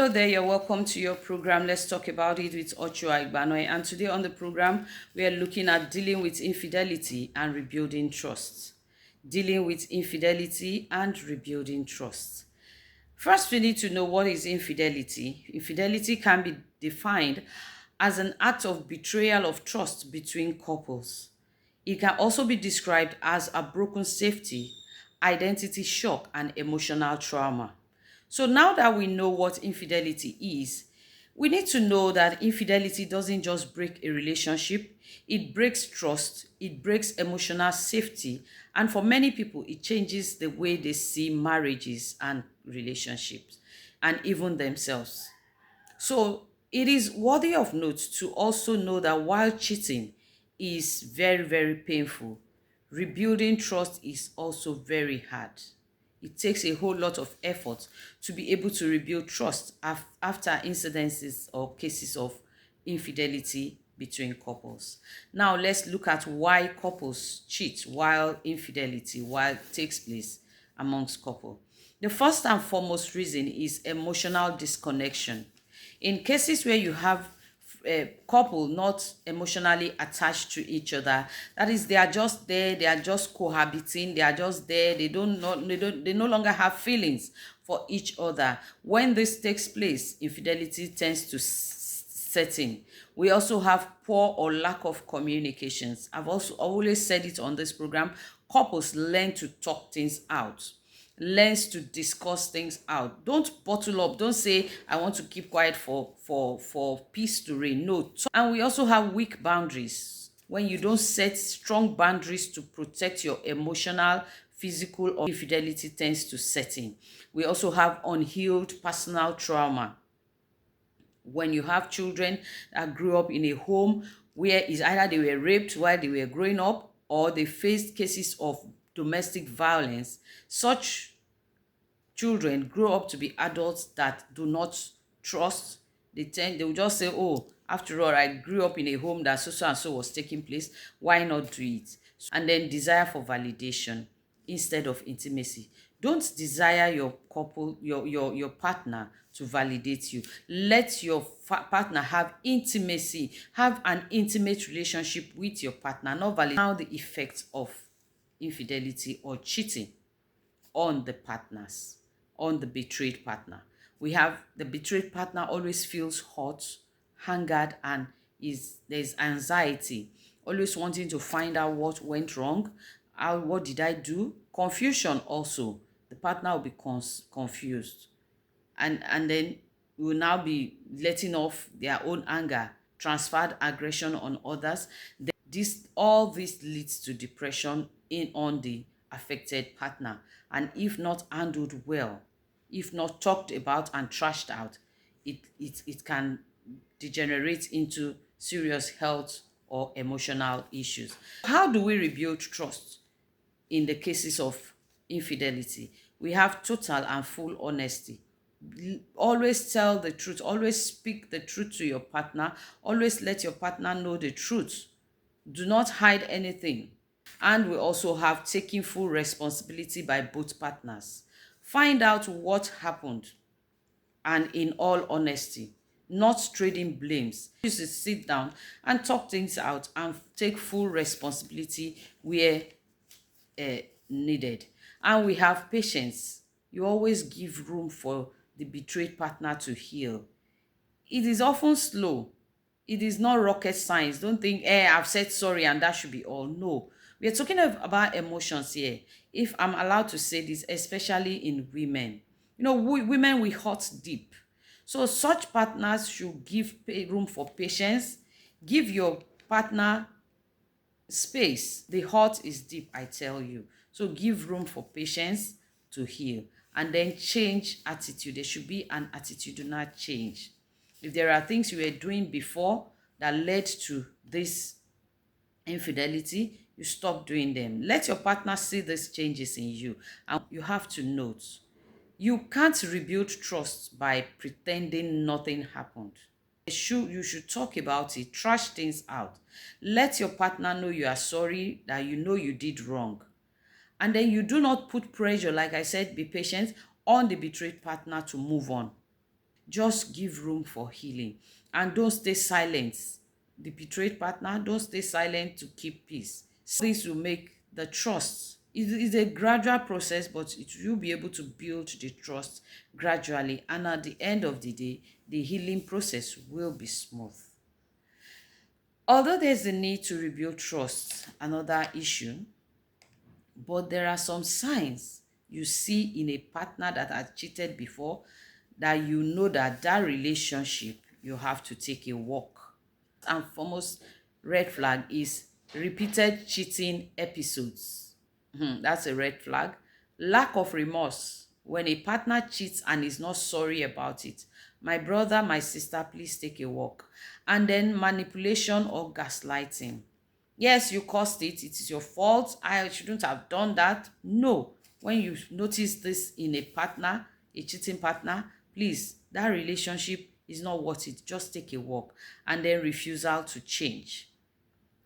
Hello there, you're welcome to your program. Let's talk about it with Ochua Igbanoy. And today on the program, we are looking at dealing with infidelity and rebuilding trust. Dealing with infidelity and rebuilding trust. First, we need to know what is infidelity. Infidelity can be defined as an act of betrayal of trust between couples. It can also be described as a broken safety, identity shock, and emotional trauma. So now that we know what infidelity is, we need to know that infidelity doesn't just break a relationship, it breaks trust, it breaks emotional safety, and for many people, it changes the way they see marriages and relationships and even themselves. So it is worthy of note to also know that while cheating is very, very painful, rebuilding trust is also very hard. It takes a whole lot of effort to be able to rebuild trust after incidences or cases of infidelity between couples. Now let's look at why couples cheat while takes place amongst couple. The first and foremost reason is emotional disconnection. In cases where you have a couple not emotionally attached to each other, that is, they are just there, they are just cohabiting, they are just there, they no longer have feelings for each other. When this takes place, infidelity tends to set in. We also have poor or lack of communications. I've also always said it on this program. Couples learn to talk things out, learns to discuss things out. Don't bottle up. Don't say I want to keep quiet for peace to reign. No. And we also have weak boundaries. When you don't set strong boundaries to protect your emotional, physical, or infidelity tends to set in. We also have unhealed personal trauma. When you have children that grew up in a home where is either they were raped while they were growing up or they faced cases of domestic violence, such children grow up to be adults that do not trust. They will just say, oh, after all, I grew up in a home that so and so was taking place, why not do it? And then desire for validation instead of intimacy. Don't desire your couple, your partner to validate you. Let your partner have intimacy, have an intimate relationship with your partner, not validate now the effects of infidelity or cheating on the partners, on the betrayed partner. We have the betrayed partner always feels hot, hungered, and there's anxiety, always wanting to find out what went wrong, what did I do? Confusion also. The partner will be confused, and then will now be letting off their own anger, transferred aggression on others. All this leads to depression in on the affected partner, and if not handled well, if not talked about and trashed out, it can degenerate into serious health or emotional issues. How do we rebuild trust in the cases of infidelity? We have total and full honesty. Always tell the truth, always speak the truth to your partner, always let your partner know the truth. Do not hide anything. And we also have taking full responsibility by both partners. Find out what happened, and in all honesty, not trading blames. You should sit down and talk things out and take full responsibility where needed. And we have patience. You always give room for the betrayed partner to heal. It is often slow. It is not rocket science. Don't think, I've said sorry and that should be all. No. We are talking about emotions here. If I'm allowed to say this, especially in women. Women, we hurt deep. So such partners should give room for patience. Give your partner space. The hurt is deep, I tell you. So give room for patience to heal. And then change attitude. There should be an attitudinal change. If there are things you were doing before that led to this infidelity, you stop doing them. Let your partner see these changes in you. And you have to note, you can't rebuild trust by pretending nothing happened. You should talk about it, trash things out. Let your partner know you are sorry, that you know you did wrong. And then you do not put pressure, like I said, be patient, on the betrayed partner to move on. Just give room for healing and don't stay silent. The betrayed partner, don't stay silent to keep peace. This will make the trust. It is a gradual process, but it will be able to build the trust gradually. And at the end of the day, the healing process will be smooth. Although there's a need to rebuild trust, another issue, but there are some signs you see in a partner that has cheated before that you know that that relationship you have to take a walk. And foremost red flag is repeated cheating episodes. That's a red flag. Lack of remorse. When a partner cheats and is not sorry about it, my brother, my sister, please take a walk. And then manipulation or gaslighting. Yes, you caused it. It is your fault. I shouldn't have done that. No. When you notice this in a partner, a cheating partner, please, that relationship is not worth it. Just take a walk. And then refusal to change.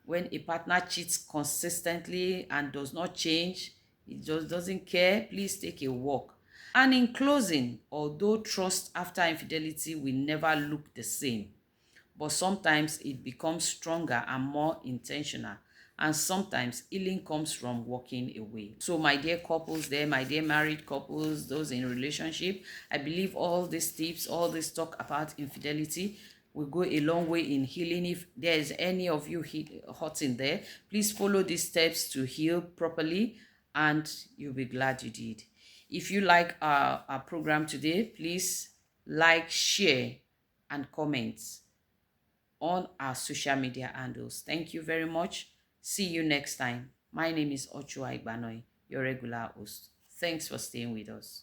When a partner cheats consistently and does not change, it just doesn't care, please take a walk. And in closing, although trust after infidelity will never look the same, but sometimes it becomes stronger and more intentional. And sometimes healing comes from walking away. So my dear couples there, my dear married couples, those in relationship, I believe all these tips, all this talk about infidelity will go a long way in healing. If there is any of you hurting there, please follow these steps to heal properly and you'll be glad you did. If you like our program today, please like, share, and comment on our social media handles. Thank you very much. See you next time. My name is Ochua Igbanoy, your regular host. Thanks for staying with us.